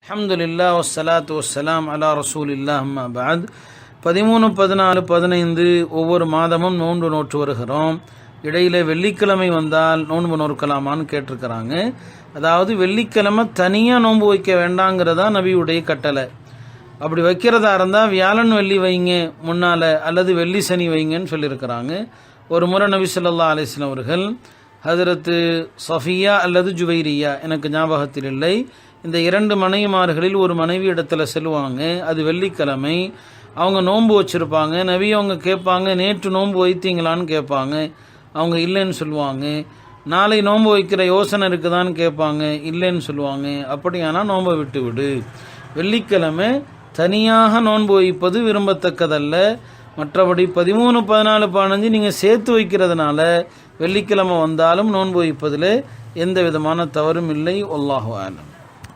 அல்ஹம்துலில்லாஹ் வஸ்ஸலாத்து வஸ்ஸலாம் அலா ரசூலில்லாஹ் அம்மா பஅத். 13, 14, 15 ஒவ்வொரு மாதமும் நோன்பு நோற்று வருகிறோம். இடையில வெள்ளிக்கிழமை வந்தால் நோன்பு நோற்கலாமான்னு கேட்டிருக்கிறாங்க. அதாவது வெள்ளிக்கிழமை தனியாக நோன்பு வைக்க வேண்டாங்கிறதா நபியுடைய கட்டளை. அப்படி வைக்கிறதா இருந்தால் வியாழன் வெள்ளி வைங்க முன்னால், அல்லது வெள்ளி சனி வைங்கன்னு சொல்லியிருக்கிறாங்க. ஒரு முறை நபி ஸல்லல்லாஹு அலைஹி வஸல்லம் அவர்கள் ஹஜ்ரத்து சஃபியா அல்லது ஜுவைரியா, எனக்கு ஞாபகத்தில் இல்லை, இந்த 2 மனைவிமார்களில் ஒரு மனைவி இடத்துல செல்வாங்க. அது வெள்ளிக்கிழமை, அவங்க நோன்பு வச்சுருப்பாங்க. நபி அவங்க கேட்பாங்க, நேற்று நோன்பு வைத்தீங்களான்னு கேட்பாங்க. அவங்க இல்லைன்னு சொல்லுவாங்க. நாளை நோன்பு வைக்கிற யோசனை இருக்குதான்னு கேட்பாங்க. இல்லைன்னு சொல்லுவாங்க. அப்படியானா நோன்பை விட்டு விடு. வெள்ளிக்கிழமை தனியாக நோன்பு வைப்பது விரும்பத்தக்கதல்ல. மற்றபடி 13, 14, 15 நீங்கள் சேர்த்து வைக்கிறதுனால வெள்ளிக்கிழமை வந்தாலும் நோன்பு வைப்பதில் எந்த விதமான தவறும் இல்லை. வல்லாஹு ஆலம்.